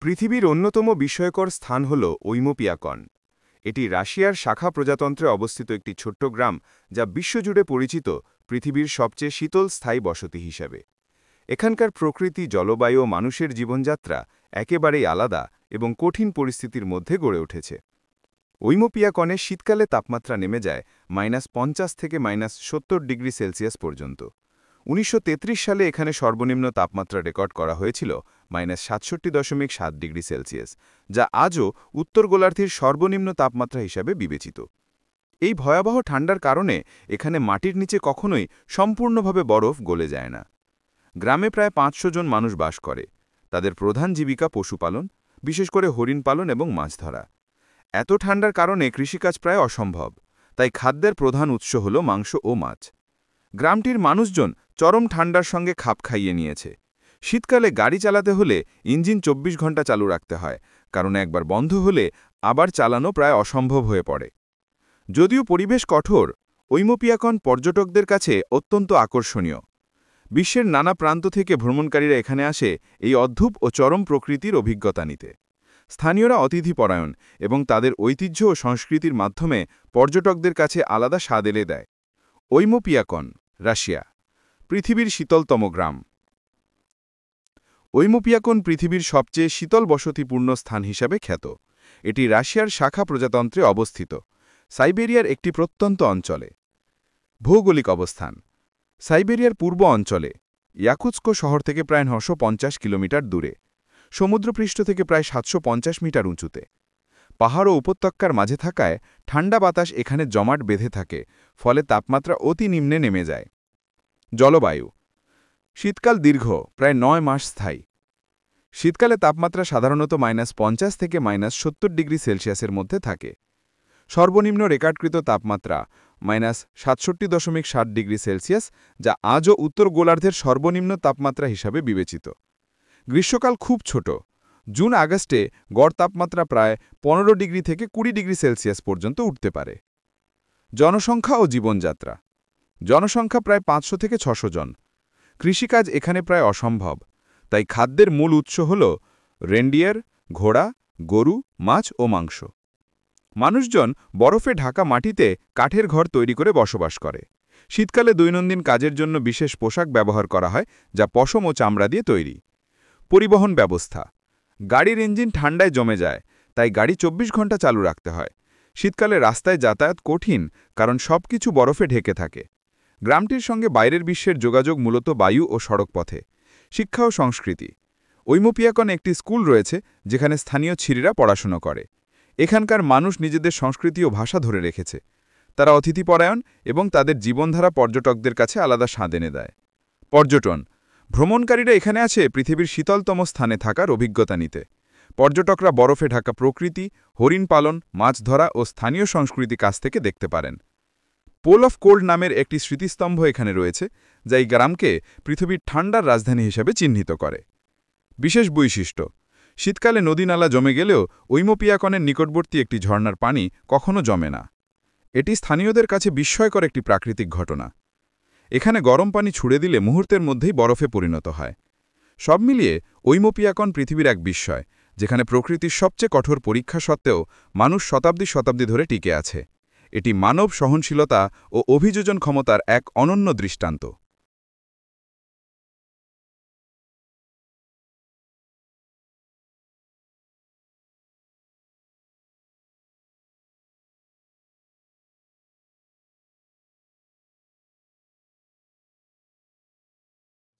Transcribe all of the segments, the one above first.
পৃথিবীর অন্যতম বিস্ময়কর স্থান হল ঐমোপিয়াকন। এটি রাশিয়ার শাখা প্রজাতন্ত্রে অবস্থিত একটি ছোট্ট গ্রাম, যা বিশ্বজুড়ে পরিচিত পৃথিবীর সবচেয়ে শীতল স্থায়ী বসতি হিসেবে। এখানকার প্রকৃতি, জলবায়ু ও মানুষের জীবনযাত্রা একেবারেই আলাদা এবং কঠিন পরিস্থিতির মধ্যে গড়ে উঠেছে। ঐমোপিয়াকনে শীতকালে তাপমাত্রা নেমে যায় -50 থেকে -70 ডিগ্রি সেলসিয়াস পর্যন্ত। ১৯৩৩ সালে এখানে সর্বনিম্ন তাপমাত্রা রেকর্ড করা হয়েছিল -৬৭.৭ ডিগ্রি সেলসিয়াস, যা আজও উত্তর গোলার্ধের সর্বনিম্ন তাপমাত্রা হিসাবে বিবেচিত। এই ভয়াবহ ঠান্ডার কারণে এখানে মাটির নিচে কখনোই সম্পূর্ণভাবে বরফ গলে যায় না। গ্রামে প্রায় ৫০০ জন মানুষ বাস করে। তাদের প্রধান জীবিকা পশুপালন, বিশেষ করে হরিণ পালন এবং মাছ ধরা। এত ঠান্ডার কারণে কৃষিকাজ প্রায় অসম্ভব, তাই খাদ্যের প্রধান উৎস হল মাংস ও মাছ। গ্রামটির মানুষজন চরম ঠান্ডার সঙ্গে খাপ খাইয়ে নিয়েছে। শীতকালে গাড়ি চালাতে হলে ইঞ্জিন ২৪ ঘন্টা চালু রাখতে হয়, কারণ একবার বন্ধ হলে আবার চালানো প্রায় অসম্ভব হয়ে পড়ে। যদিও পরিবেশ কঠোর, ঐমোপিয়াকন পর্যটকদের কাছে অত্যন্ত আকর্ষণীয়। বিশ্বের নানা প্রান্ত থেকে ভ্রমণকারীরা এখানে আসে এই অদ্ভুত ও চরম প্রকৃতির অভিজ্ঞতা নিতে। স্থানীয়রা অতিথিপরায়ণ এবং তাদের ঐতিহ্য ও সংস্কৃতির মাধ্যমে পর্যটকদের কাছে আলাদা স্বাদ এনে দেয়। ঐমোপিয়াকন, রাশিয়া। পৃথিবীর শীতলতম গ্রাম। ঐমোপিয়াকন পৃথিবীর সবচেয়ে শীতল বসতিপূর্ণ স্থান হিসাবে খ্যাত। এটি রাশিয়ার শাখা প্রজাতন্ত্রে অবস্থিত, সাইবেরিয়ার একটি প্রত্যন্ত অঞ্চলে। ভৌগোলিক অবস্থান: সাইবেরিয়ার পূর্ব অঞ্চলে, ইয়াকুৎস্ক শহর থেকে প্রায় ৯৫০ কিলোমিটার দূরে, সমুদ্রপৃষ্ঠ থেকে প্রায় ৭৫০ মিটার উঁচুতে। পাহাড় ও উপত্যকার মাঝে থাকায় ঠান্ডা বাতাস এখানে জমাট বেঁধে থাকে, ফলে তাপমাত্রা অতি নিম্নে নেমে যায়। জলবায়ু: শীতকাল দীর্ঘ, প্রায় ৯ মাস স্থায়ী। শীতকালে তাপমাত্রা সাধারণত -৫০ থেকে -৭০ ডিগ্রি সেলসিয়াসের মধ্যে থাকে। সর্বনিম্ন রেকর্ডকৃত তাপমাত্রা -৬৭.৭ ডিগ্রি সেলসিয়াস, যা আজও উত্তর গোলার্ধের সর্বনিম্ন তাপমাত্রা হিসাবে বিবেচিত। গ্রীষ্মকাল খুব ছোট, জুন-আগস্টে গড় তাপমাত্রা প্রায় ১৫ ডিগ্রি থেকে ২০ ডিগ্রি সেলসিয়াস পর্যন্ত উঠতে পারে। জনসংখ্যা ও জীবনযাত্রা: জনসংখ্যা প্রায় ৫০০ থেকে ৬০০ জন। কৃষিকাজ এখানে প্রায় অসম্ভব, তাই খাদ্যের মূল উৎস হল রেন্ডিয়ার, ঘোড়া, গরু, মাছ ও মাংস। মানুষজন বরফে ঢাকা মাটিতে কাঠের ঘর তৈরি করে বসবাস করে। শীতকালে দৈনন্দিন কাজের জন্য বিশেষ পোশাক ব্যবহার করা হয়, যা পশম ও চামড়া দিয়ে তৈরি। পরিবহন ব্যবস্থা: গাড়ির ইঞ্জিন ঠান্ডায় জমে যায়, তাই গাড়ি ২৪ ঘন্টা চালু রাখতে হয়। শীতকালে রাস্তায় যাতায়াত কঠিন, কারণ সবকিছু বরফে ঢেকে থাকে। গ্রামটির সঙ্গে বাইরের বিশ্বের যোগাযোগ মূলত বায়ু ও সড়কপথে। শিক্ষা ও সংস্কৃতি: ঐমোপিয়াকনে একটি স্কুল রয়েছে, যেখানে স্থানীয় ছিরিরা পড়াশোনা করে। এখানকার মানুষ নিজেদের সংস্কৃতি ও ভাষা ধরে রেখেছে। তারা অতিথিপরায়ণ এবং তাদের জীবনধারা পর্যটকদের কাছে আলাদা স্বাদ এনে দেয়। পর্যটন: ভ্রমণকারীরা এখানে আছে পৃথিবীর শীতলতম স্থানে থাকার অভিজ্ঞতা নিতে। পর্যটকরা বরফে ঢাকা প্রকৃতি, হরিণ পালন, মাছ ধরা ও স্থানীয় সংস্কৃতি কাছ থেকে দেখতে পারেন। পোল অফ কোল্ড নামের একটি স্মৃতিস্তম্ভ এখানে রয়েছে, যা এই গ্রামকে পৃথিবীর ঠান্ডার রাজধানী হিসেবে চিহ্নিত করে। বিশেষ বৈশিষ্ট্য: শীতকালে নদী-নালা জমে গেলেও ঐমোপিয়াকনের নিকটবর্তী একটি ঝর্ণার পানি কখনো জমে না। এটি স্থানীয়দের কাছে বিস্ময়কর একটি প্রাকৃতিক ঘটনা। এখানে গরম পানি ছুড়ে দিলে মুহূর্তের মধ্যেই বরফে পরিণত হয়। সব মিলিয়ে ঐমোপিয়াকন পৃথিবীর এক বিস্ময়, যেখানে প্রকৃতির সবচেয়ে কঠোর পরীক্ষা সত্ত্বেও মানুষ শতাব্দী শতাব্দী ধরে টিকে আছে। এটি মানব সহনশীলতা ও অভিযোজন ক্ষমতার এক অনন্য দৃষ্টান্ত।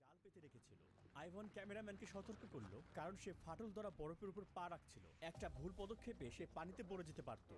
জাল পেতে রেখেছিল। আইভন ক্যামেরাম্যানকে সতর্ক করলো, কারণ সে ফাটল ধরা বরফের উপর পা রাখছিল। একটা ভুল পদক্ষেপে সে পানিতে পড়ে যেতে পারত।